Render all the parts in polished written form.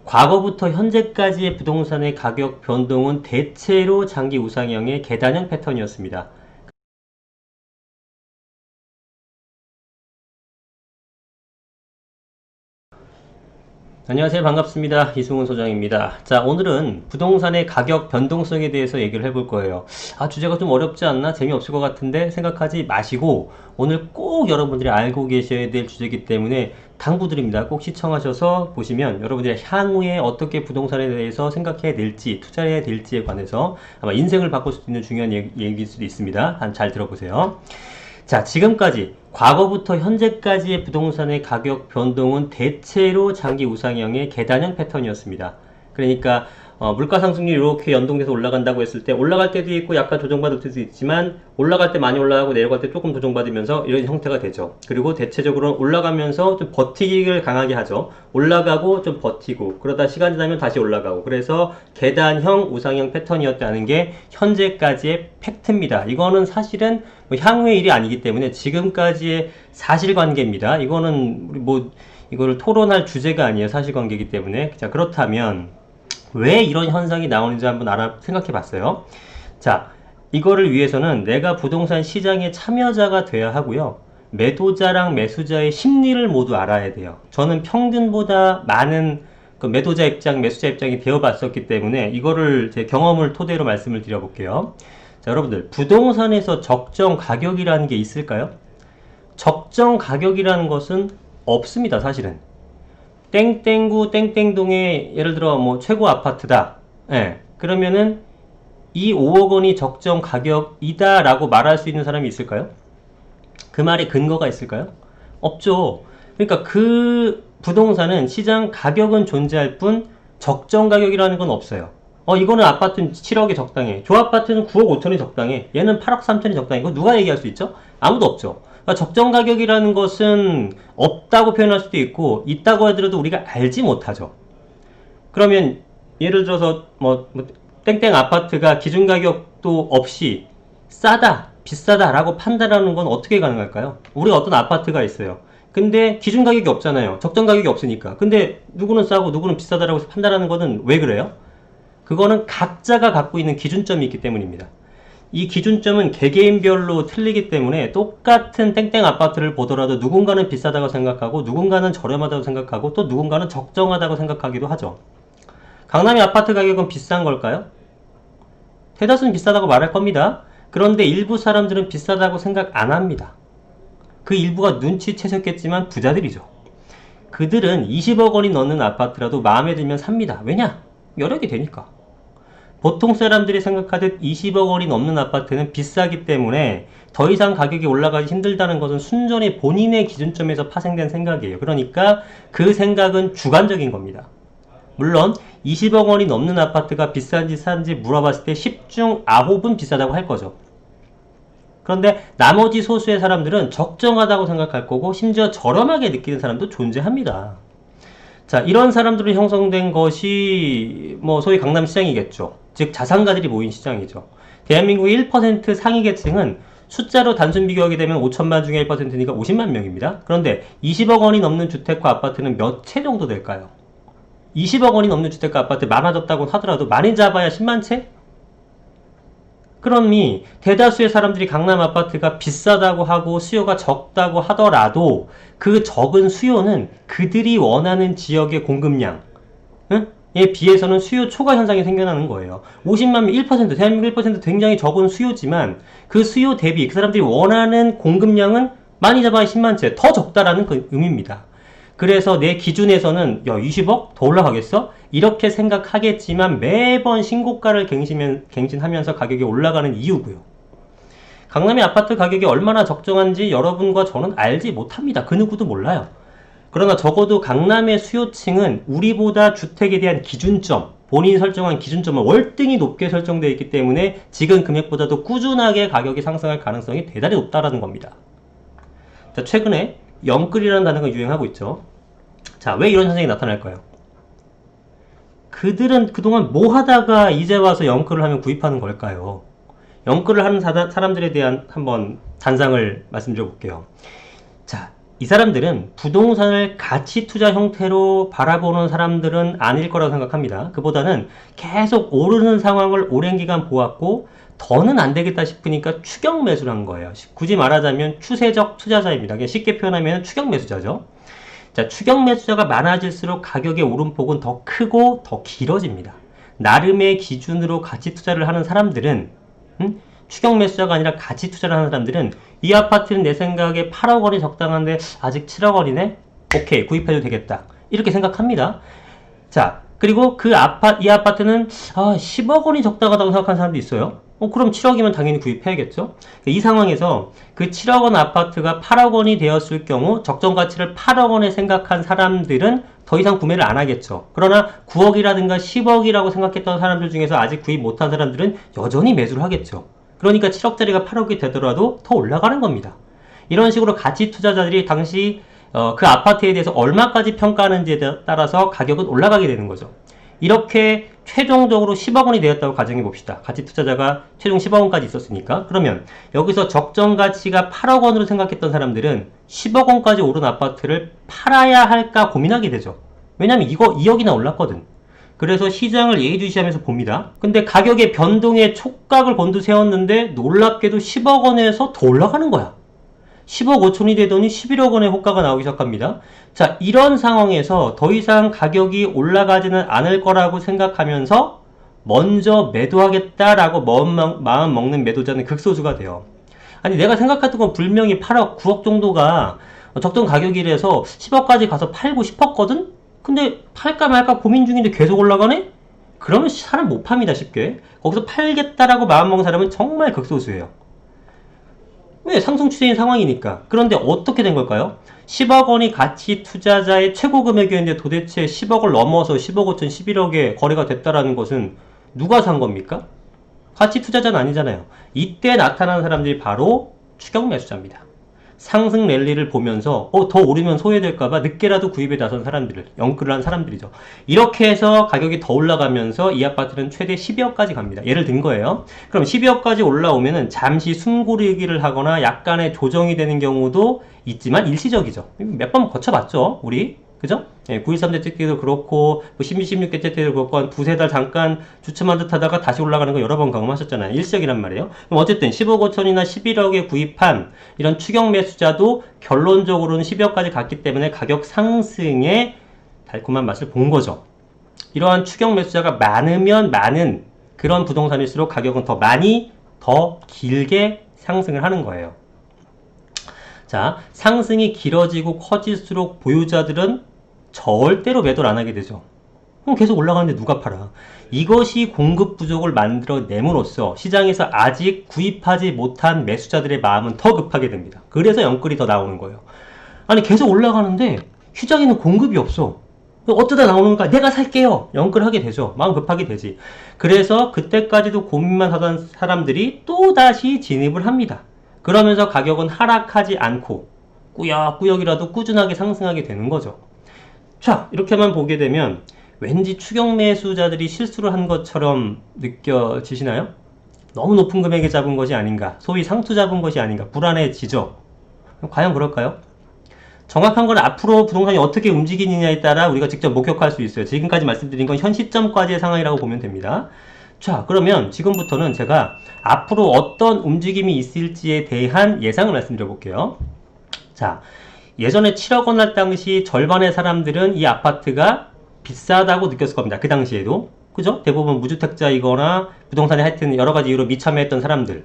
과거부터 현재까지의 부동산의 가격 변동은 대체로 장기 우상향의 계단형 패턴이었습니다. 안녕하세요. 반갑습니다. 이승훈 소장입니다. 자, 오늘은 부동산의 가격 변동성에 대해서 얘기를 해볼 거예요. 주제가 좀 어렵지 않나? 재미없을 것 같은데 생각하지 마시고 오늘 꼭 여러분들이 알고 계셔야 될 주제이기 때문에 당부드립니다. 꼭 시청하셔서 보시면 여러분들이 향후에 어떻게 부동산에 대해서 생각해야 될지, 투자해야 될지에 관해서 아마 인생을 바꿀 수 있는 중요한 얘기일 수도 있습니다. 잘 들어보세요. 자, 지금까지 과거부터 현재까지의 부동산의 가격 변동은 대체로 장기 우상향의 계단형 패턴이었습니다. 그러니까 물가 상승률이 이렇게 연동돼서 올라간다고 했을 때 올라갈 때도 있고 약간 조정받을 때도 있지만 올라갈 때 많이 올라가고 내려갈 때 조금 조정받으면서 이런 형태가 되죠. 그리고 대체적으로 올라가면서 좀 버티기를 강하게 하죠. 올라가고 좀 버티고 그러다 시간이 지나면 다시 올라가고, 그래서 계단형 우상향 패턴이었다는 게 현재까지의 팩트입니다. 이거는 사실은 뭐 향후의 일이 아니기 때문에 지금까지의 사실관계입니다. 이거는 우리 이거를 토론할 주제가 아니에요. 사실관계이기 때문에. 자, 그렇다면 왜 이런 현상이 나오는지 한번 생각해 봤어요. 자, 이거를 위해서는 내가 부동산 시장의 참여자가 돼야 하고요. 매도자랑 매수자의 심리를 모두 알아야 돼요. 저는 평균보다 많은 그 매도자 입장, 매수자 입장이 되어봤었기 때문에 이거를 제 경험을 토대로 말씀을 드려볼게요. 자, 여러분들, 부동산에서 적정 가격이라는 게 있을까요? 적정 가격이라는 것은 없습니다, 사실은. 땡땡구 땡땡동의 예를 들어 뭐 최고 아파트다. 예. 그러면은 이 5억 원이 적정 가격이다 라고 말할 수 있는 사람이 있을까요? 그 말에 근거가 있을까요? 없죠. 그러니까 그 부동산은 시장 가격은 존재할 뿐 적정 가격이라는 건 없어요. 이거는 아파트는 7억이 적당해. 저 아파트는 9억 5천이 적당해. 얘는 8억 3천이 적당해. 이거 누가 얘기할 수 있죠? 아무도 없죠. 그러니까 적정 가격이라는 것은 없다고 표현할 수도 있고 있다고 하더라도 우리가 알지 못하죠. 그러면 예를 들어서 땡땡 아파트가 기준 가격도 없이 싸다, 비싸다 라고 판단하는 건 어떻게 가능할까요? 우리가 어떤 아파트가 있어요. 근데 기준 가격이 없잖아요. 적정 가격이 없으니까. 근데 누구는 싸고 누구는 비싸다라고 판단하는 거는 왜 그래요? 그거는 각자가 갖고 있는 기준점이 있기 때문입니다. 이 기준점은 개개인별로 틀리기 때문에 똑같은 땡땡 아파트를 보더라도 누군가는 비싸다고 생각하고 누군가는 저렴하다고 생각하고 또 누군가는 적정하다고 생각하기도 하죠. 강남의 아파트 가격은 비싼 걸까요? 대다수는 비싸다고 말할 겁니다. 그런데 일부 사람들은 비싸다고 생각 안 합니다. 그 일부가 눈치채셨겠지만 부자들이죠. 그들은 20억 원이 넘는 아파트라도 마음에 들면 삽니다. 왜냐? 여력이 되니까. 보통 사람들이 생각하듯 20억 원이 넘는 아파트는 비싸기 때문에 더 이상 가격이 올라가기 힘들다는 것은 순전히 본인의 기준점에서 파생된 생각이에요. 그러니까 그 생각은 주관적인 겁니다. 물론 20억 원이 넘는 아파트가 비싼지 싼지 물어봤을 때 10중 9은 비싸다고 할 거죠. 그런데 나머지 소수의 사람들은 적정하다고 생각할 거고 심지어 저렴하게 느끼는 사람도 존재합니다. 자, 이런 사람들로 형성된 것이 소위 강남시장이겠죠. 즉 자산가들이 모인 시장이죠. 대한민국의 1% 상위 계층은 숫자로 단순 비교하게 되면 5천만 중에 1%니까 50만 명입니다. 그런데 20억 원이 넘는 주택과 아파트는 몇 채 정도 될까요? 20억 원이 넘는 주택과 아파트 많아졌다고 하더라도 많이 잡아야 10만 채? 그러니 대다수의 사람들이 강남 아파트가 비싸다고 하고 수요가 적다고 하더라도 그 적은 수요는 그들이 원하는 지역의 공급량 에 비해서는 수요 초과 현상이 생겨나는 거예요. 50만 명 1%, 대한민국 1% 굉장히 적은 수요지만 그 수요 대비 그 사람들이 원하는 공급량은 많이 잡아야 10만 채, 더 적다라는 그 의미입니다. 그래서 내 기준에서는 20억? 더 올라가겠어? 이렇게 생각하겠지만 매번 신고가를 갱신하면서 가격이 올라가는 이유고요. 강남의 아파트 가격이 얼마나 적정한지 여러분과 저는 알지 못합니다. 그 누구도 몰라요. 그러나 적어도 강남의 수요층은 우리보다 주택에 대한 기준점, 본인이 설정한 기준점을 월등히 높게 설정되어 있기 때문에 지금 금액보다도 꾸준하게 가격이 상승할 가능성이 대단히 높다는 겁니다. 자, 최근에 영끌이라는 단어가 유행하고 있죠. 자, 왜 이런 현상이 나타날까요? 그들은 그동안 뭐 하다가 이제 와서 영끌을 하면 구입하는 걸까요? 영끌을 하는 사람들에 대한 한번 단상을 말씀드려 볼게요. 자, 이 사람들은 부동산을 가치 투자 형태로 바라보는 사람들은 아닐 거라고 생각합니다. 그보다는 계속 오르는 상황을 오랜 기간 보았고 더는 안 되겠다 싶으니까 추격 매수를 한 거예요. 굳이 말하자면 추세적 투자자입니다. 그냥 쉽게 표현하면 추격 매수자죠. 자, 추격 매수자가 많아질수록 가격의 오름폭은 더 크고 더 길어집니다. 나름의 기준으로 가치 투자를 하는 사람들은 추격 매수자가 아니라 가치 투자를 하는 사람들은 이 아파트는 내 생각에 8억 원이 적당한데 아직 7억 원이네? 오케이, 구입해도 되겠다. 이렇게 생각합니다. 자, 그리고 이 아파트는 10억 원이 적당하다고 생각하는 사람도 있어요. 그럼 7억이면 당연히 구입해야겠죠? 이 상황에서 그 7억 원 아파트가 8억 원이 되었을 경우 적정 가치를 8억 원에 생각한 사람들은 더 이상 구매를 안 하겠죠. 그러나 9억이라든가 10억이라고 생각했던 사람들 중에서 아직 구입 못한 사람들은 여전히 매수를 하겠죠. 그러니까 7억짜리가 8억이 되더라도 더 올라가는 겁니다. 이런 식으로 가치 투자자들이 당시 그 아파트에 대해서 얼마까지 평가하는지에 따라서 가격은 올라가게 되는 거죠. 이렇게 최종적으로 10억 원이 되었다고 가정해 봅시다. 가치 투자자가 최종 10억 원까지 있었으니까. 그러면 여기서 적정 가치가 8억 원으로 생각했던 사람들은 10억 원까지 오른 아파트를 팔아야 할까 고민하게 되죠. 왜냐면 이거 2억이나 올랐거든. 그래서 시장을 예의주시하면서 봅니다. 근데 가격의 변동에 촉각을 곤두세웠는데 놀랍게도 10억 원에서 더 올라가는 거야. 10억 5천이 되더니 11억 원의 호가가 나오기 시작합니다. 자, 이런 상황에서 더 이상 가격이 올라가지는 않을 거라고 생각하면서 먼저 매도하겠다라고 마음 먹는 매도자는 극소수가 돼요. 아니, 내가 생각했던 건 분명히 8억, 9억 정도가 적정 가격이라서 10억까지 가서 팔고 싶었거든? 근데 팔까 말까 고민 중인데 계속 올라가네? 그러면 사람 못 팝니다, 쉽게. 거기서 팔겠다라고 마음먹은 사람은 정말 극소수예요. 왜? 상승 추세인 상황이니까. 그런데 어떻게 된 걸까요? 10억 원이 가치 투자자의 최고 금액이었는데 도대체 10억을 넘어서 10억 5천, 11억에 거래가 됐다라는 것은 누가 산 겁니까? 가치 투자자는 아니잖아요. 이때 나타나는 사람들이 바로 추격 매수자입니다. 상승 랠리를 보면서 더 오르면 소외될까봐 늦게라도 구입에 나선 사람들을, 영끌을 한 사람들이죠. 이렇게 해서 가격이 더 올라가면서 이 아파트는 최대 12억까지 갑니다. 예를 든 거예요. 그럼 12억까지 올라오면은 잠시 숨고르기를 하거나 약간의 조정이 되는 경우도 있지만 일시적이죠. 몇 번 거쳐봤죠, 우리. 그죠? 913대째 때도 그렇고, 16대째 때도 그렇고, 한 두세 달 잠깐 주춤한 듯 하다가 다시 올라가는 거 여러 번 경험하셨잖아요. 일시적이란 말이에요. 그럼 어쨌든 10억 5천이나 11억에 구입한 이런 추격 매수자도 결론적으로는 12억까지 갔기 때문에 가격 상승의 달콤한 맛을 본 거죠. 이러한 추격 매수자가 많으면 많은 그런 부동산일수록 가격은 더 많이, 더 길게 상승을 하는 거예요. 자, 상승이 길어지고 커질수록 보유자들은 절대로 매도를 안 하게 되죠. 그럼 계속 올라가는데 누가 팔아? 이것이 공급 부족을 만들어냄으로써 시장에서 아직 구입하지 못한 매수자들의 마음은 더 급하게 됩니다. 그래서 영끌이 더 나오는 거예요. 아니, 계속 올라가는데 시장에는 공급이 없어. 어쩌다 나오는가? 내가 살게요. 영끌하게 되죠. 마음 급하게 되지. 그래서 그때까지도 고민만 하던 사람들이 또다시 진입을 합니다. 그러면서 가격은 하락하지 않고 꾸역꾸역이라도 꾸준하게 상승하게 되는 거죠. 자, 이렇게만 보게 되면 왠지 추격 매수자들이 실수를 한 것처럼 느껴지시나요? 너무 높은 금액에 잡은 것이 아닌가, 소위 상투 잡은 것이 아닌가 불안해지죠. 과연 그럴까요? 정확한 건 앞으로 부동산이 어떻게 움직이느냐에 따라 우리가 직접 목격할 수 있어요. 지금까지 말씀드린 건 현 시점까지의 상황이라고 보면 됩니다. 자, 그러면 지금부터는 제가 앞으로 어떤 움직임이 있을지에 대한 예상을 말씀드려 볼게요. 자, 예전에 7억 원 할 당시 절반의 사람들은 이 아파트가 비싸다고 느꼈을 겁니다. 그 당시에도. 그죠? 대부분 무주택자이거나 부동산에 하여튼 여러 가지 이유로 미참여했던 사람들.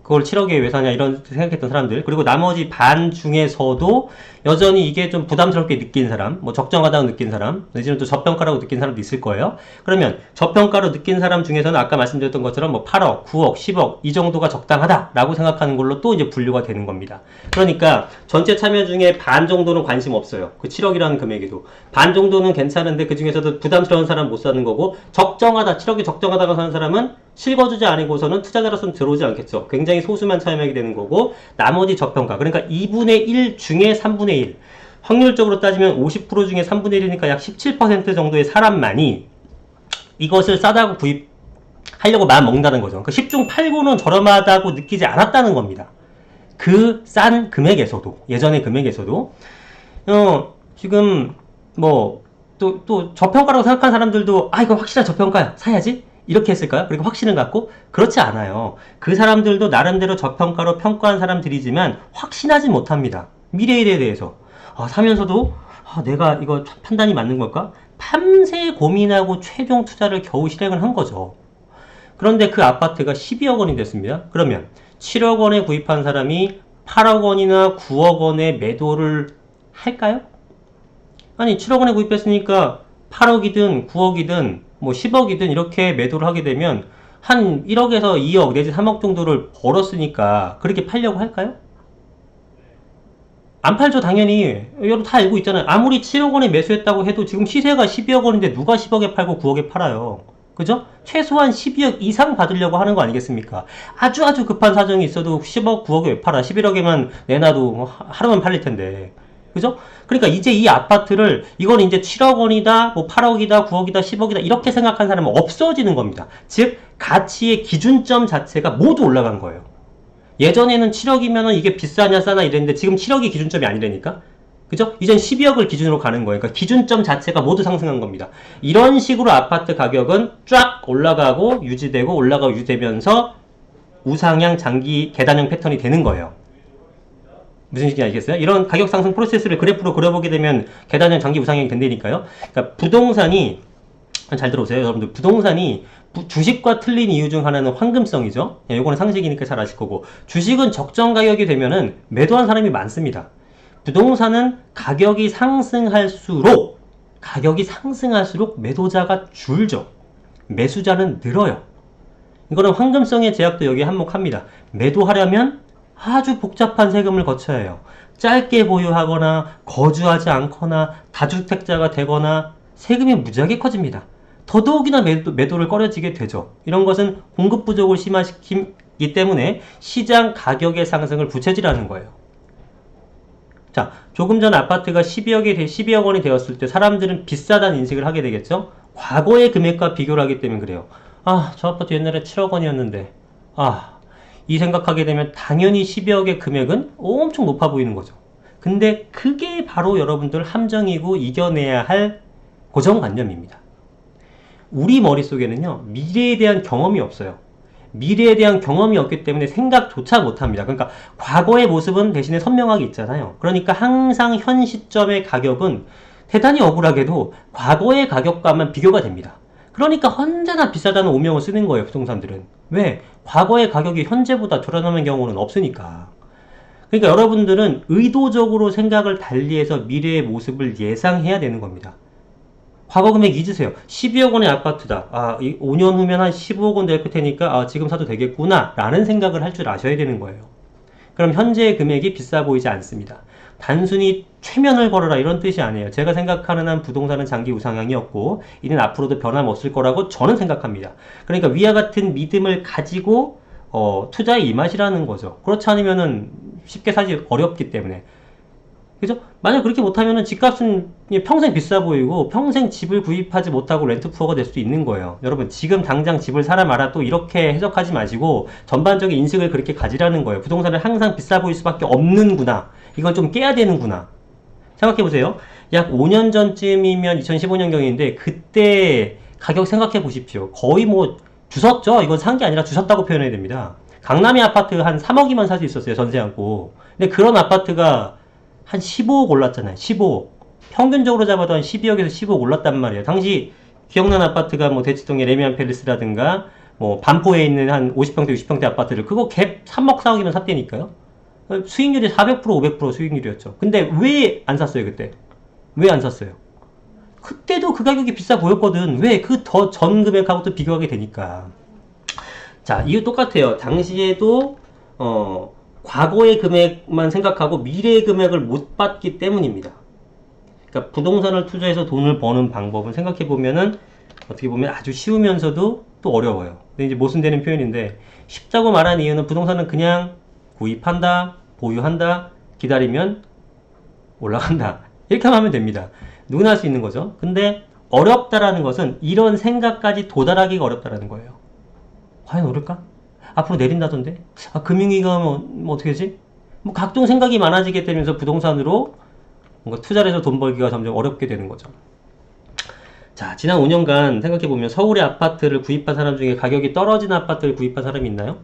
그걸 7억에 왜 사냐 이런 생각했던 사람들. 그리고 나머지 반 중에서도 여전히 이게 좀 부담스럽게 느낀 사람, 뭐 적정하다고 느낀 사람, 내지는 또 저평가라고 느낀 사람도 있을 거예요. 그러면 저평가로 느낀 사람 중에서는 아까 말씀드렸던 것처럼 뭐 8억, 9억, 10억 이 정도가 적당하다라고 생각하는 걸로 또 이제 분류가 되는 겁니다. 그러니까 전체 참여 중에 반 정도는 관심 없어요. 그 7억이라는 금액에도. 반 정도는 괜찮은데 그 중에서도 부담스러운 사람 못 사는 거고, 적정하다, 7억이 적정하다고 사는 사람은 실거주자 아니고서는 투자자로서는 들어오지 않겠죠. 굉장히 소수만 참여하게 되는 거고, 나머지 저평가. 그러니까 2분의 1 중에 3분의 1. 확률적으로 따지면 50% 중에 3분의 1이니까 약 17% 정도의 사람만이 이것을 싸다고 구입하려고 마음 먹는다는 거죠. 그러니까 10중 8구는 저렴하다고 느끼지 않았다는 겁니다. 그 싼 금액에서도, 예전의 금액에서도, 지금, 또 저평가라고 생각하는 사람들도, 이거 확실한 저평가야. 사야지? 이렇게 했을까요? 그리고 확신을 갖고? 그렇지 않아요. 그 사람들도 나름대로 저평가로 평가한 사람들이지만, 확신하지 못합니다. 미래에 대해서. 사면서도, 내가 이거 판단이 맞는 걸까? 밤새 고민하고 최종 투자를 겨우 실행을 한 거죠. 그런데 그 아파트가 12억 원이 됐습니다. 그러면 7억 원에 구입한 사람이 8억 원이나 9억 원에 매도를 할까요? 아니, 7억 원에 구입했으니까 8억이든 9억이든 뭐 10억이든 이렇게 매도를 하게 되면 한 1억에서 2억 내지 3억 정도를 벌었으니까 그렇게 팔려고 할까요? 안 팔죠, 당연히. 여러분 다 알고 있잖아요. 아무리 7억 원에 매수했다고 해도 지금 시세가 12억 원인데 누가 10억에 팔고 9억에 팔아요. 그죠? 최소한 12억 이상 받으려고 하는 거 아니겠습니까? 아주 급한 사정이 있어도 10억, 9억에 왜 팔아? 11억에만 내놔도 뭐 하루만 팔릴 텐데. 그죠? 그러니까 이제 이 아파트를 이건 이제 7억 원이다, 뭐 8억이다, 9억이다, 10억이다 이렇게 생각한 사람은 없어지는 겁니다. 즉 가치의 기준점 자체가 모두 올라간 거예요. 예전에는 7억이면은 이게 비싸냐 싸나 이랬는데 지금 7억이 기준점이 아니라니까? 그죠? 이젠 12억을 기준으로 가는 거예요. 그러니까 기준점 자체가 모두 상승한 겁니다. 이런 식으로 아파트 가격은 쫙 올라가고 유지되고 올라가고 유지되면서 우상향 장기 계단형 패턴이 되는 거예요. 무슨 식인지 알겠어요? 이런 가격 상승 프로세스를 그래프로 그려보게 되면 계단형 장기 우상향이 된다니까요. 그러니까 부동산이 잘 들어오세요, 여러분들. 부동산이 주식과 틀린 이유 중 하나는 황금성이죠. 이거는 상식이니까 잘 아실 거고, 주식은 적정 가격이 되면은 매도한 사람이 많습니다. 부동산은 가격이 상승할수록 매도자가 줄죠. 매수자는 늘어요. 이거는 황금성의 제약도 여기에 한몫합니다. 매도하려면 아주 복잡한 세금을 거쳐야 해요. 짧게 보유하거나 거주하지 않거나 다주택자가 되거나 세금이 무지하게 커집니다. 더더욱이나 매도를 꺼려지게 되죠. 이런 것은 공급 부족을 심화시키기 때문에 시장 가격의 상승을 부채질하는 거예요. 자, 조금 전 아파트가 12억 원이 되었을 때 사람들은 비싸다는 인식을 하게 되겠죠? 과거의 금액과 비교를 하기 때문에 그래요. 저 아파트 옛날에 7억 원이었는데, 이 생각하게 되면 당연히 12억의 금액은 엄청 높아 보이는 거죠. 근데 그게 바로 여러분들 함정이고 이겨내야 할 고정관념입니다. 우리 머릿속에는요, 미래에 대한 경험이 없어요. 미래에 대한 경험이 없기 때문에 생각조차 못합니다. 그러니까 과거의 모습은 대신에 선명하게 있잖아요. 그러니까 항상 현 시점의 가격은 대단히 억울하게도 과거의 가격과만 비교가 됩니다. 그러니까 언제나 비싸다는 오명을 쓰는 거예요, 부동산들은. 왜? 과거의 가격이 현재보다 저렴한 경우는 없으니까. 그러니까 여러분들은 의도적으로 생각을 달리해서 미래의 모습을 예상해야 되는 겁니다. 과거 금액 잊으세요. 12억 원의 아파트다. 5년 후면 한 15억 원 될 테니까 지금 사도 되겠구나 라는 생각을 할 줄 아셔야 되는 거예요. 그럼 현재의 금액이 비싸 보이지 않습니다. 단순히 최면을 걸어라 이런 뜻이 아니에요. 제가 생각하는 한 부동산은 장기 우상향이었고 이는 앞으로도 변함없을 거라고 저는 생각합니다. 그러니까 위와 같은 믿음을 가지고 투자에 임하시라는 거죠. 그렇지 않으면은 쉽게 사기 어렵기 때문에. 그죠? 만약 그렇게 못하면은 집값은 평생 비싸 보이고 평생 집을 구입하지 못하고 렌트푸어가 될 수도 있는 거예요. 여러분 지금 당장 집을 사라 마라 또 이렇게 해석하지 마시고 전반적인 인식을 그렇게 가지라는 거예요. 부동산은 항상 비싸 보일 수밖에 없는구나. 이건 좀 깨야 되는구나. 생각해보세요. 약 5년 전쯤이면 2015년경인데 그때 가격 생각해 보십시오. 거의 뭐 주섰죠? 이건 산 게 아니라 주셨다고 표현해야 됩니다. 강남의 아파트 한 3억이면 살 수 있었어요. 전세 않고. 근데 그런 아파트가 한 15억 올랐잖아요. 15억. 평균적으로 잡아도 한 12억에서 15억 올랐단 말이에요. 당시 기억나는 아파트가 뭐 대치동의 레미안 팰리스라든가 뭐 반포에 있는 한 50평대, 60평대 아파트를 그거 갭 3억, 4억이면 샀다니까요. 수익률이 400%, 500% 수익률이었죠. 근데 왜 안 샀어요, 그때? 왜 안 샀어요? 그때도 그 가격이 비싸 보였거든. 왜? 그 더 전 금액하고 또 비교하게 되니까. 자, 이거 똑같아요. 당시에도 과거의 금액만 생각하고 미래의 금액을 못 받기 때문입니다. 그러니까 부동산을 투자해서 돈을 버는 방법은 생각해보면은 어떻게 보면 아주 쉬우면서도 또 어려워요. 근데 이제 모순되는 표현인데 쉽다고 말한 이유는 부동산은 그냥 구입한다, 보유한다, 기다리면 올라간다. 이렇게 하면 됩니다. 누구나 할 수 있는 거죠. 근데 어렵다라는 것은 이런 생각까지 도달하기가 어렵다라는 거예요. 과연 오를까? 앞으로 내린다던데? 금융위기가 뭐 어떻게 되지? 뭐 각종 생각이 많아지게 되면서 부동산으로 뭔가 투자를 해서 돈 벌기가 점점 어렵게 되는 거죠. 자, 지난 5년간 생각해보면 서울의 아파트를 구입한 사람 중에 가격이 떨어진 아파트를 구입한 사람이 있나요?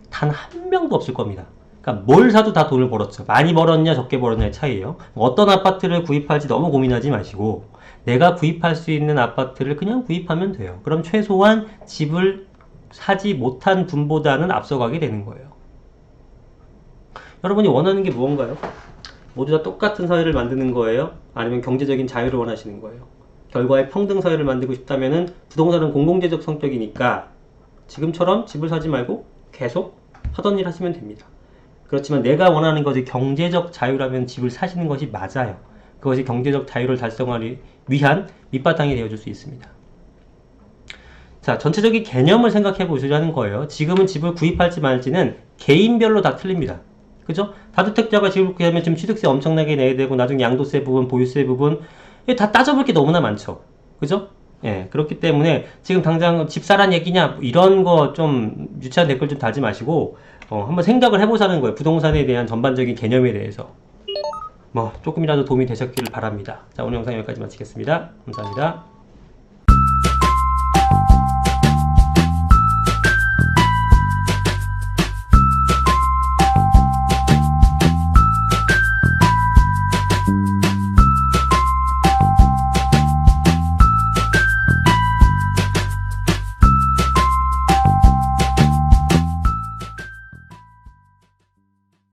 단 한 명도 없을 겁니다. 그러니까 뭘 사도 다 돈을 벌었죠. 많이 벌었냐 적게 벌었냐의 차이예요. 어떤 아파트를 구입할지 너무 고민하지 마시고 내가 구입할 수 있는 아파트를 그냥 구입하면 돼요. 그럼 최소한 집을 사지 못한 분보다는 앞서가게 되는 거예요. 여러분이 원하는 게 무언가요? 모두 다 똑같은 사회를 만드는 거예요? 아니면 경제적인 자유를 원하시는 거예요? 결과에 평등 사회를 만들고 싶다면은 부동산은 공공재적 성격이니까 지금처럼 집을 사지 말고 계속 하던 일 하시면 됩니다. 그렇지만 내가 원하는 것이 경제적 자유라면 집을 사시는 것이 맞아요. 그것이 경제적 자유를 달성하기 위한 밑바탕이 되어줄 수 있습니다. 자, 전체적인 개념을 생각해 보시자는 거예요. 지금은 집을 구입할지 말지는 개인별로 다 틀립니다. 그죠? 다주택자가 집을 구입하면 지금 취득세 엄청나게 내야 되고 나중에 양도세 부분, 보유세 부분 다 따져볼 게 너무나 많죠. 그죠? 예, 그렇기 때문에 지금 당장 집 사란 얘기냐 이런 거 좀 유치한 댓글 좀 달지 마시고 한번 생각을 해보자는 거예요. 부동산에 대한 전반적인 개념에 대해서 뭐 조금이라도 도움이 되셨기를 바랍니다. 자, 오늘 영상 여기까지 마치겠습니다. 감사합니다.